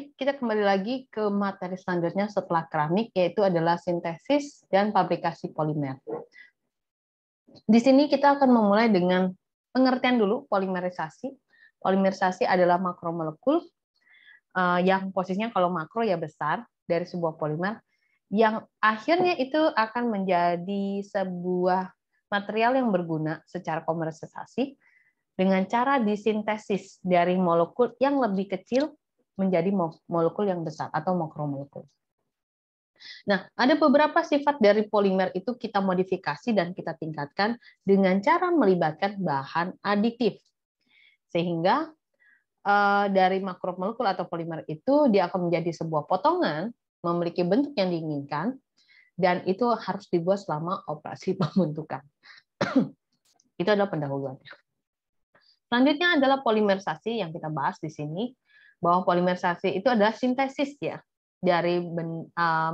Oke, kita kembali lagi ke materi selanjutnya setelah keramik, yaitu adalah sintesis dan pabrikasi polimer. Di sini kita akan memulai dengan pengertian dulu polimerisasi. Polimerisasi adalah makromolekul yang posisinya kalau makro ya besar dari sebuah polimer, yang akhirnya itu akan menjadi sebuah material yang berguna secara komersialisasi dengan cara disintesis dari molekul yang lebih kecil menjadi molekul yang besar atau makromolekul. Nah, ada beberapa sifat dari polimer itu kita modifikasi dan kita tingkatkan dengan cara melibatkan bahan aditif. Sehingga dari makromolekul atau polimer itu dia akan menjadi sebuah potongan, memiliki bentuk yang diinginkan, dan itu harus dibuat selama operasi pembentukan. Itu adalah pendahuluannya. Selanjutnya adalah polimerisasi yang kita bahas di sini, bahwa polimerisasi itu adalah sintesis ya dari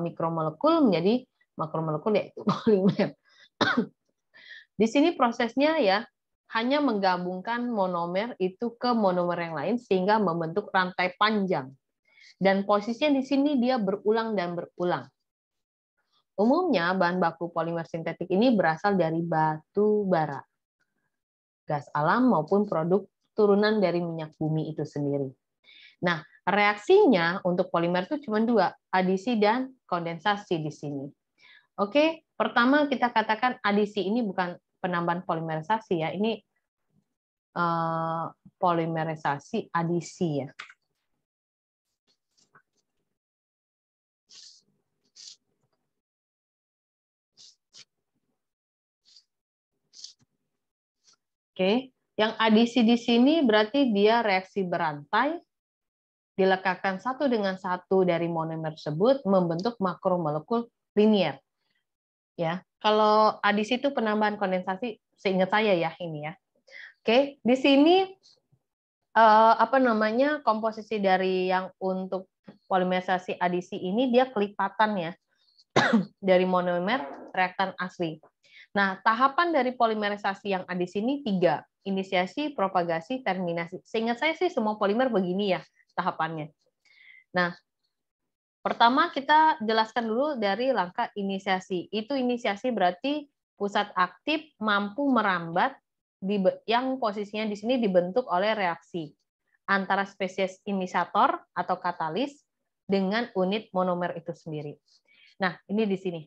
mikromolekul menjadi makromolekul yaitu polimer. Di sini prosesnya ya hanya menggabungkan monomer itu ke monomer yang lain sehingga membentuk rantai panjang. Dan posisinya di sini dia berulang dan berulang. Umumnya bahan baku polimer sintetik ini berasal dari batu bara, gas alam maupun produk turunan dari minyak bumi itu sendiri. Nah, reaksinya untuk polimer itu cuma dua, adisi dan kondensasi di sini. Oke, pertama kita katakan adisi ini bukan penambahan polimerisasi ya, ini polimerisasi adisi ya. Oke, yang adisi di sini berarti dia reaksi berantai, dilekatkan satu dengan satu dari monomer tersebut membentuk makromolekul linier. Ya, kalau adisi itu penambahan kondensasi, seingat saya ya ini ya. Oke, di sini komposisi dari yang untuk polimerisasi adisi ini dia kelipatan ya dari monomer reaktan asli. Nah, tahapan dari polimerisasi yang adisi ini 3, inisiasi, propagasi, terminasi. Seingat saya sih semua polimer begini ya tahapannya. Nah, pertama kita jelaskan dulu dari langkah inisiasi. Itu inisiasi berarti pusat aktif mampu merambat yang posisinya di sini dibentuk oleh reaksi antara spesies inisiator atau katalis dengan unit monomer itu sendiri. Nah, ini di sini.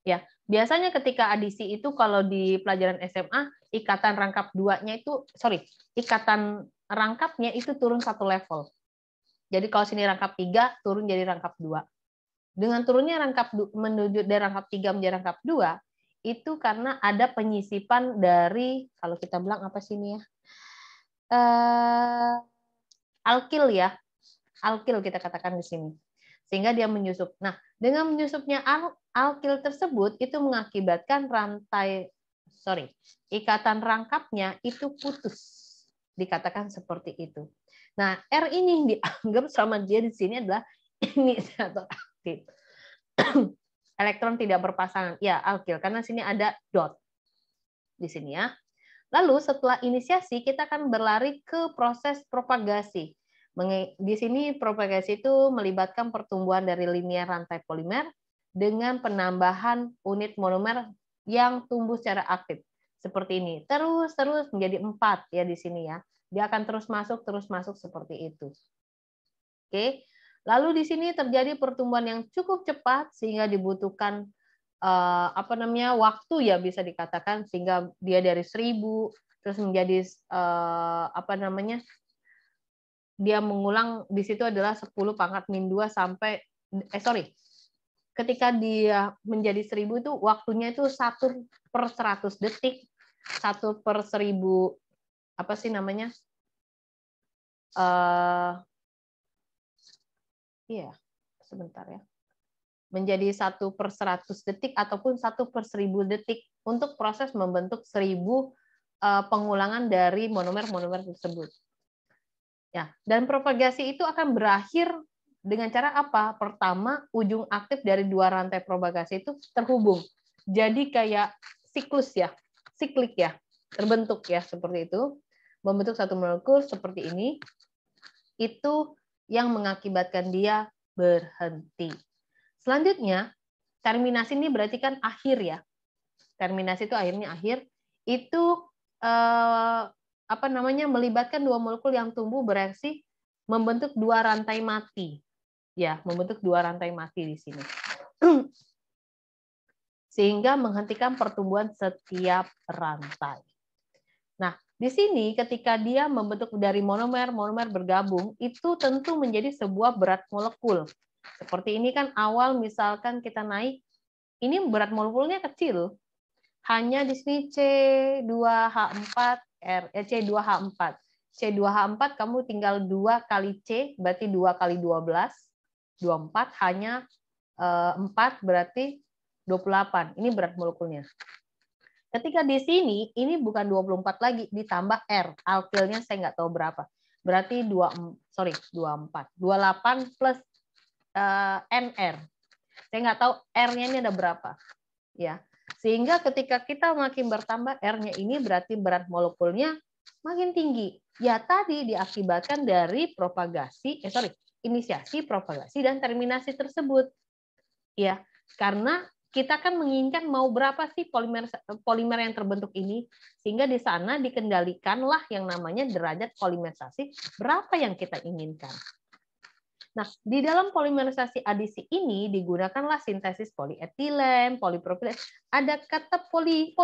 Ya, biasanya ketika adisi itu kalau di pelajaran SMA ikatan rangkapnya itu turun 1 level. Jadi kalau sini rangkap 3 turun jadi rangkap 2. Dengan turunnya menuju dari rangkap 3 menjadi rangkap 2 itu karena ada penyisipan dari, kalau kita bilang apa sih ini ya? Alkil ya. Alkil kita katakan di sini. Sehingga dia menyusup. Nah, dengan menyusupnya alkil tersebut itu mengakibatkan ikatan rangkapnya itu putus. Dikatakan seperti itu. Nah, R ini dianggap sama dia di sini adalah inisiator aktif. Elektron tidak berpasangan. Ya, alkil karena sini ada dot. Di sini ya. Lalu setelah inisiasi kita akan berlari ke proses propagasi. Di sini propagasi itu melibatkan pertumbuhan dari linear rantai polimer dengan penambahan unit monomer yang tumbuh secara aktif. Seperti ini. Terus menjadi 4 ya di sini ya. Dia akan terus masuk seperti itu. Oke. Lalu di sini terjadi pertumbuhan yang cukup cepat sehingga dibutuhkan waktu ya bisa dikatakan, sehingga dia dari 1000 terus menjadi dia mengulang di situ adalah 10 pangkat min 2 sampai ketika dia menjadi 1000 itu waktunya itu 1/100 detik, 1/1000 sebentar ya. Menjadi 1/100 detik ataupun 1/1000 detik untuk proses membentuk 1000 pengulangan dari monomer tersebut. Ya, dan propagasi itu akan berakhir dengan cara apa? Pertama, ujung aktif dari 2 rantai propagasi itu terhubung. Jadi kayak siklik ya, terbentuk ya seperti itu, membentuk satu molekul seperti ini. Itu yang mengakibatkan dia berhenti. Selanjutnya, terminasi ini berarti kan akhir ya. Terminasi itu akhirnya akhir. Itu melibatkan dua molekul yang tumbuh bereaksi membentuk dua rantai mati. Ya, membentuk dua rantai mati di sini. Sehingga menghentikan pertumbuhan setiap rantai. Nah, di sini ketika dia membentuk dari monomer bergabung, itu tentu menjadi sebuah berat molekul. Seperti ini kan awal misalkan kita naik, ini berat molekulnya kecil. Hanya di sini C2H4, C2H4. C2H4 kamu tinggal 2 kali C, berarti 2 kali 12. 24 hanya 4 berarti 28. Ini berat molekulnya. Ketika di sini, ini bukan 24 lagi, ditambah R. Alkilnya saya nggak tahu berapa. Berarti 24. 28 plus NR. Saya nggak tahu R-nya ini ada berapa. Ya. Sehingga ketika kita makin bertambah R-nya ini berarti berat molekulnya makin tinggi. Ya tadi diakibatkan dari inisiasi, propagasi, dan terminasi tersebut. Ya, karena kita kan menginginkan mau berapa sih polimer yang terbentuk ini, sehingga di sana dikendalikanlah yang namanya derajat polimerisasi berapa yang kita inginkan. Nah, di dalam polimerisasi adisi ini digunakanlah sintesis polietilen, polipropilen. Ada kata poli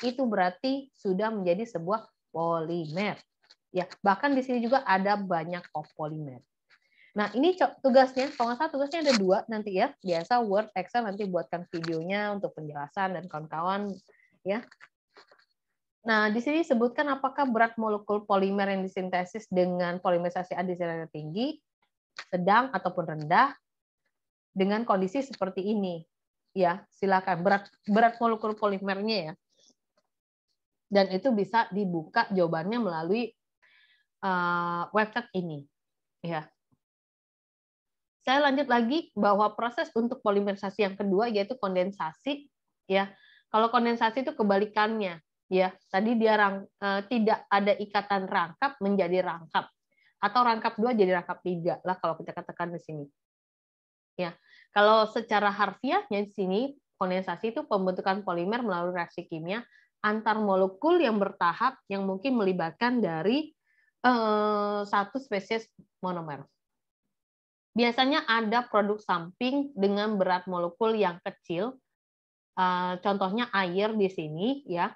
itu berarti sudah menjadi sebuah polimer. Ya, bahkan di sini juga ada banyak kopolimer. Nah, ini tugasnya, kalau nggak salah tugasnya ada 2 nanti ya. Biasa Word, Excel nanti buatkan videonya untuk penjelasan dan kawan-kawan ya. Nah, di sini disebutkan apakah berat molekul polimer yang disintesis dengan polimerisasi adisi tinggi, sedang ataupun rendah dengan kondisi seperti ini. Ya, silakan berat molekul polimernya ya. Dan itu bisa dibuka jawabannya melalui website ini. Ya. Saya lanjut lagi bahwa proses untuk polimerisasi yang kedua yaitu kondensasi ya. Kalau kondensasi itu kebalikannya ya. Tadi dia tidak ada ikatan rangkap menjadi rangkap atau rangkap 2 jadi rangkap 3 lah kalau kita katakan di sini. Ya. Kalau secara harfiahnya di sini kondensasi itu pembentukan polimer melalui reaksi kimia antar molekul yang bertahap yang mungkin melibatkan dari satu spesies monomer. Biasanya ada produk samping dengan berat molekul yang kecil, contohnya air di sini, ya.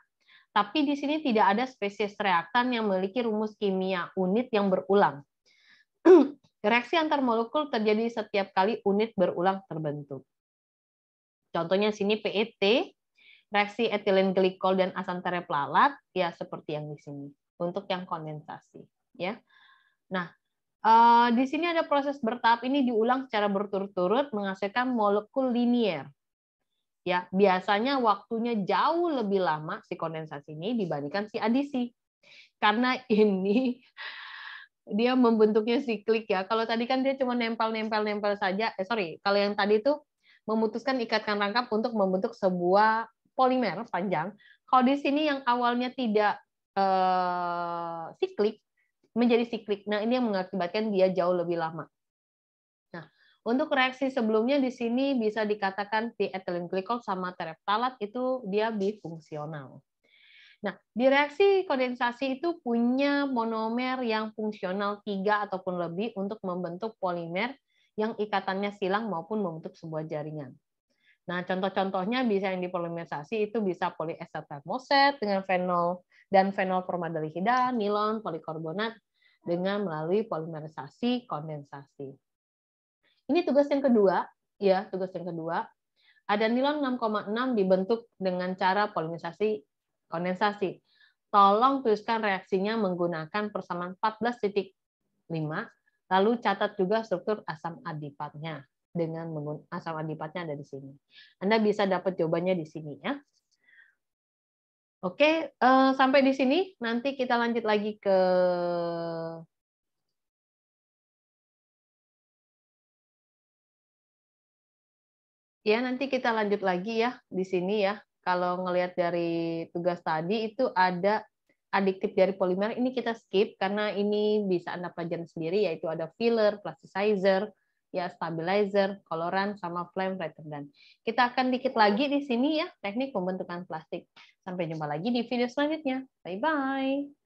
Tapi di sini tidak ada spesies reaktan yang memiliki rumus kimia unit yang berulang. Reaksi antar molekul terjadi setiap kali unit berulang terbentuk. Contohnya sini PET, reaksi etilen glikol dan asam tereplalat, ya seperti yang di sini. Untuk yang kondensasi, ya. Nah, di sini ada proses bertahap ini diulang secara berturut-turut menghasilkan molekul linier. Ya, biasanya waktunya jauh lebih lama si kondensasi ini dibandingkan si adisi. Karena ini dia membentuknya siklik ya. Kalau tadi kan dia cuma nempel saja. Kalau yang tadi itu memutuskan ikatan rangkap untuk membentuk sebuah polimer panjang. Kalau di sini yang awalnya tidak siklik menjadi siklik. Nah, ini yang mengakibatkan dia jauh lebih lama. Nah, untuk reaksi sebelumnya di sini bisa dikatakan di etilen glikol sama tereptalat itu dia bifungsional. Nah, di reaksi kondensasi itu punya monomer yang fungsional 3 ataupun lebih untuk membentuk polimer yang ikatannya silang maupun membentuk sebuah jaringan. Nah, contoh-contohnya bisa yang dipolimerisasi itu bisa poliester termoset dengan fenol dan fenol formaldehida, nilon, polikarbonat dengan melalui polimerisasi kondensasi. Ini tugas yang kedua, ya, tugas yang kedua. Ada nilon 6,6 dibentuk dengan cara polimerisasi kondensasi. Tolong tuliskan reaksinya menggunakan persamaan 14,5, lalu catat juga struktur asam adipatnya. Dengan asam adipatnya ada di sini. Anda bisa dapat jawabannya di sini ya. Oke, sampai di sini. Nanti kita lanjut lagi ke nanti kita lanjut lagi ya di sini ya. Kalau ngelihat dari tugas tadi itu ada adiktif dari polimer ini kita skip karena ini bisa Anda pelajari sendiri, yaitu ada filler, plasticizer, ya stabilizer, coloran, sama flame retardant. Kita akan dikit lagi di sini ya teknik pembentukan plastik. Sampai jumpa lagi di video selanjutnya. Bye bye.